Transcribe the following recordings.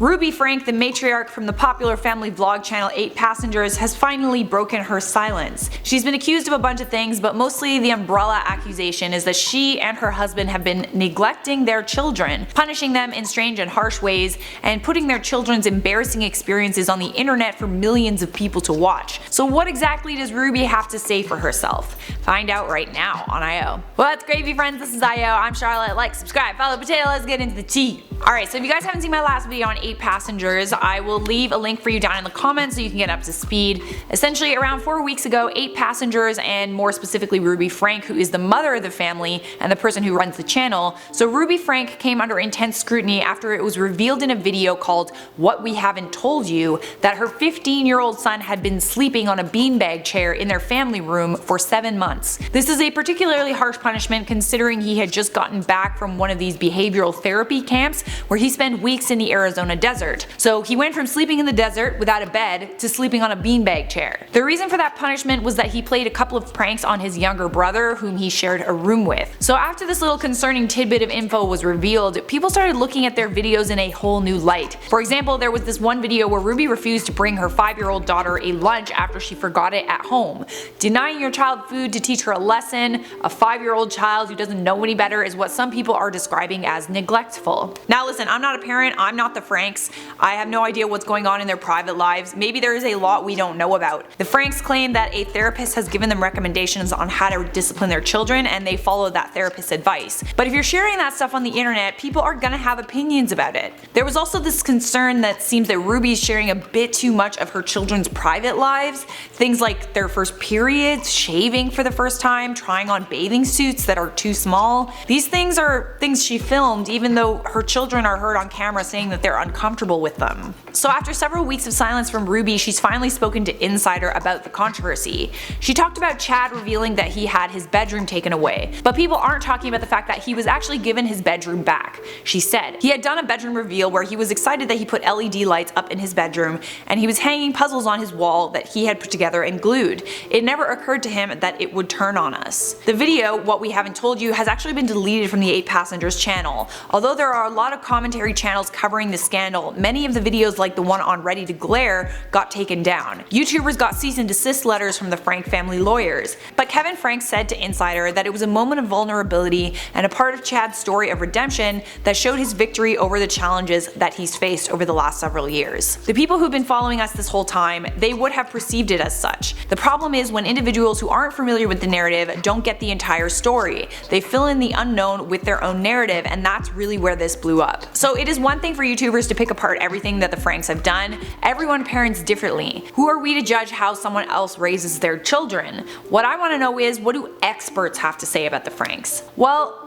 Ruby Frank, the matriarch from the popular family vlog channel 8 Passengers, has finally broken her silence. She's been accused of a bunch of things, but mostly the umbrella accusation is that she and her husband have been neglecting their children, punishing them in strange and harsh ways, and putting their children's embarrassing experiences on the internet for millions of people to watch. So what exactly does Ruby have to say for herself? Find out right now on IO. Well, that's gravy, friends. This is IO. I'm Charlotte. Like, subscribe, follow, potato. Let's get into the tea. Alright, so if you guys haven't seen my last video on 8 Passengers, I will leave a link for you down in the comments so you can get up to speed. Essentially, around 4 weeks ago, 8 Passengers, and more specifically Ruby Frank, who is the mother of the family and the person who runs the channel, so Ruby Frank came under intense scrutiny after it was revealed in a video called What We Haven't Told You that her 15-year-old son had been sleeping on a beanbag chair in their family room for 7 months. This is a particularly harsh punishment considering he had just gotten back from one of these behavioral therapy camps where he spent weeks in the Arizona desert. So he went from sleeping in the desert without a bed to sleeping on a beanbag chair. The reason for that punishment was that he played a couple of pranks on his younger brother whom he shared a room with. So after this little concerning tidbit of info was revealed, people started looking at their videos in a whole new light. For example, there was this one video where Ruby refused to bring her 5-year-old daughter a lunch after she forgot it at home. Denying your child food to teach her a lesson, a 5-year-old child who doesn't know any better, is what some people are describing as neglectful. Now listen, I'm not a parent, I'm not the Franks. I have no idea what's going on in their private lives. Maybe there is a lot we don't know about. The Franks claim that a therapist has given them recommendations on how to discipline their children and they follow that therapist's advice. But if you're sharing that stuff on the internet, people are gonna have opinions about it. There was also this concern that seems that Ruby's sharing a bit too much of her children's private lives. Things like their first periods, shaving for the first time, trying on bathing suits that are too small. These things are things she filmed even though her children are heard on camera saying that they're uncomfortable with them. So after several weeks of silence from Ruby, she's finally spoken to Insider about the controversy. She talked about Chad revealing that he had his bedroom taken away, but people aren't talking about the fact that he was actually given his bedroom back. She said he had done a bedroom reveal where he was excited that he put LED lights up in his bedroom and he was hanging puzzles on his wall that he had put together and glued. It never occurred to him that it would turn on us. The video, What We Haven't Told You, has actually been deleted from the 8 Passengers channel. Although there are a lot of commentary channels covering the scandal, many of the videos like the one on Ready to Glare got taken down. YouTubers got cease and desist letters from the Frank family lawyers. But Kevin Frank said to Insider that it was a moment of vulnerability and a part of Chad's story of redemption that showed his victory over the challenges that he's faced over the last several years. The people who've been following us this whole time, they would have perceived it as such. The problem is when individuals who aren't familiar with the narrative don't get the entire story. They fill in the unknown with their own narrative, and that's really where this blew up. So it is one thing for YouTubers to pick apart everything that the Franks have done. Everyone parents differently. Who are we to judge how someone else raises their children? What I want to know is, what do experts have to say about the Franks? Well,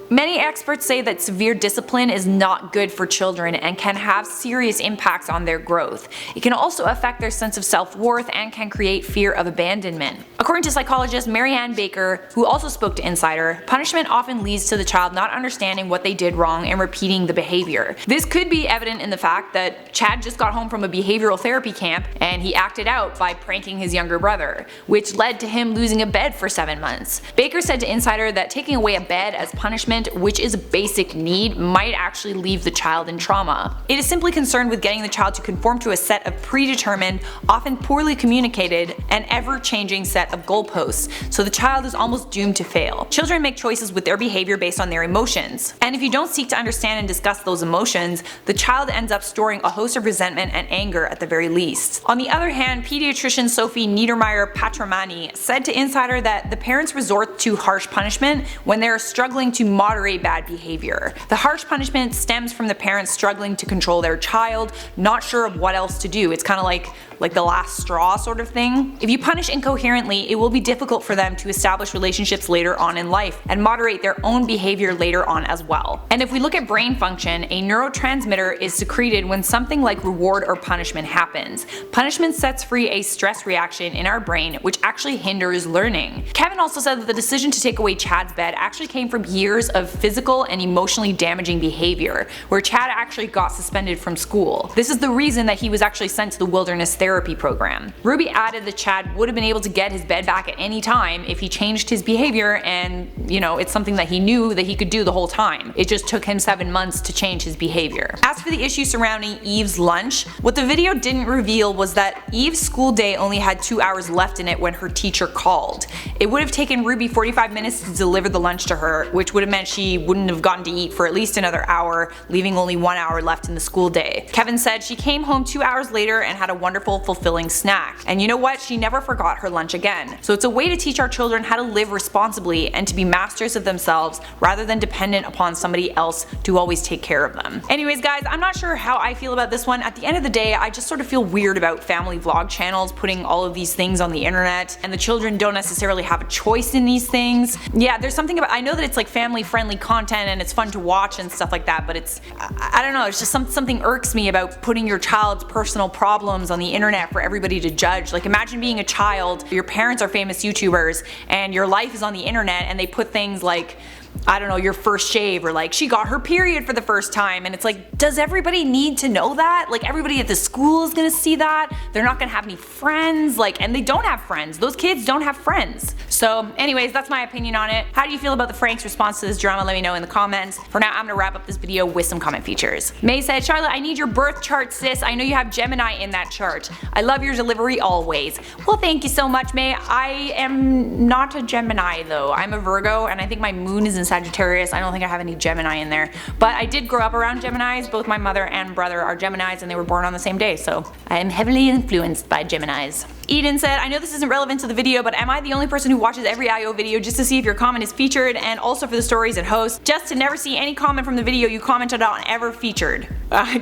many experts say that severe discipline is not good for children and can have serious impacts on their growth. It can also affect their sense of self-worth and can create fear of abandonment. According to psychologist Marianne Baker, who also spoke to Insider, punishment often leads to the child not understanding what they did wrong and repeating the behavior. This could be evident in the fact that Chad just got home from a behavioral therapy camp and he acted out by pranking his younger brother, which led to him losing a bed for 7 months. Baker said to Insider that taking away a bed as punishment, which is a basic need, might actually leave the child in trauma. It is simply concerned with getting the child to conform to a set of predetermined, often poorly communicated, and ever-changing set of goalposts, so the child is almost doomed to fail. Children make choices with their behavior based on their emotions, and if you don't seek to understand and discuss those emotions, the child ends up storing a host of resentment and anger at the very least. On the other hand, pediatrician Sophie Niedermeyer-Patramani said to Insider that the parents resort to harsh punishment when they are struggling to moderate bad behavior. The harsh punishment stems from the parents struggling to control their child, not sure of what else to do. It's kind of like the last straw sort of thing. If you punish incoherently, it will be difficult for them to establish relationships later on in life and moderate their own behavior later on as well. And if we look at brain function, a neurotransmitter is secreted when something like reward or punishment happens. Punishment sets free a stress reaction in our brain which actually hinders learning. Kevin also said that the decision to take away Chad's bed actually came from years of physical and emotionally damaging behavior, where Chad actually got suspended from school. This is the reason that he was actually sent to the wilderness therapy therapy program. Ruby added that Chad would have been able to get his bed back at any time if he changed his behavior, and it's something that he knew that he could do the whole time. It just took him 7 months to change his behavior. As for the issue surrounding Eve's lunch, what the video didn't reveal was that Eve's school day only had 2 hours left in it when her teacher called. It would have taken Ruby 45 minutes to deliver the lunch to her, which would have meant she wouldn't have gotten to eat for at least another hour, leaving only 1 hour left in the school day. Kevin said she came home 2 hours later and had a wonderful, fulfilling snack. And you know what? She never forgot her lunch again. So it's a way to teach our children how to live responsibly and to be masters of themselves rather than dependent upon somebody else to always take care of them. Anyways guys, I'm not sure how I feel about this one. At the end of the day, I just sort of feel weird about family vlog channels putting all of these things on the internet, and the children don't necessarily have a choice in these things. Yeah, there's something about, I know that it's like family friendly content and it's fun to watch and stuff like that, but it's, I don't know, it's just something irks me about putting your child's personal problems on the internet for everybody to judge. Like imagine being a child, your parents are famous YouTubers, and your life is on the internet and they put things like, I don't know, your first shave, or like she got her period for the first time, and it's like, does everybody need to know that? Like everybody at the school is gonna see that, they're not gonna have any friends, like, and they don't have friends, those kids don't have friends. So anyways, that's my opinion on it. How do you feel about the Frank's response to this drama? Let me know in the comments. For now, I'm gonna wrap up this video with some comment features. May said, Charlotte, I need your birth chart, sis. I know you have Gemini in that chart. I love your delivery always. Well, thank you so much, May. I am not a Gemini though. I'm a Virgo, and I think my moon is in Sagittarius. I don't think I have any Gemini in there, but I did grow up around Geminis. Both my mother and brother are Geminis, and they were born on the same day, so I am heavily influenced by Geminis. Eden said, I know this isn't relevant to the video, but am I the only person who watches every IO video just to see if your comment is featured, and also for the stories and hosts, just to never see any comment from the video you commented on ever featured?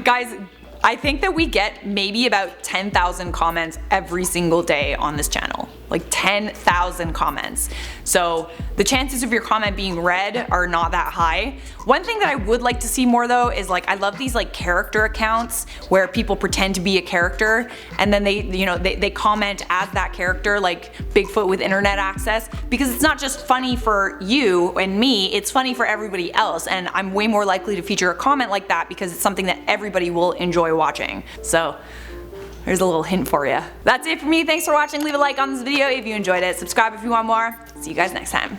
Guys, I think that we get maybe about 10,000 comments every single day on this channel. Like 10,000 comments. So the chances of your comment being read are not that high. One thing that I would like to see more though is, like, I love these like character accounts where people pretend to be a character and then they comment as that character, like Bigfoot with internet access, because it's not just funny for you and me, it's funny for everybody else, and I'm way more likely to feature a comment like that because it's something that everybody will enjoy watching. So there's a little hint for you. That's it for me. Thanks for watching. Leave a like on this video if you enjoyed it. Subscribe if you want more. See you guys next time.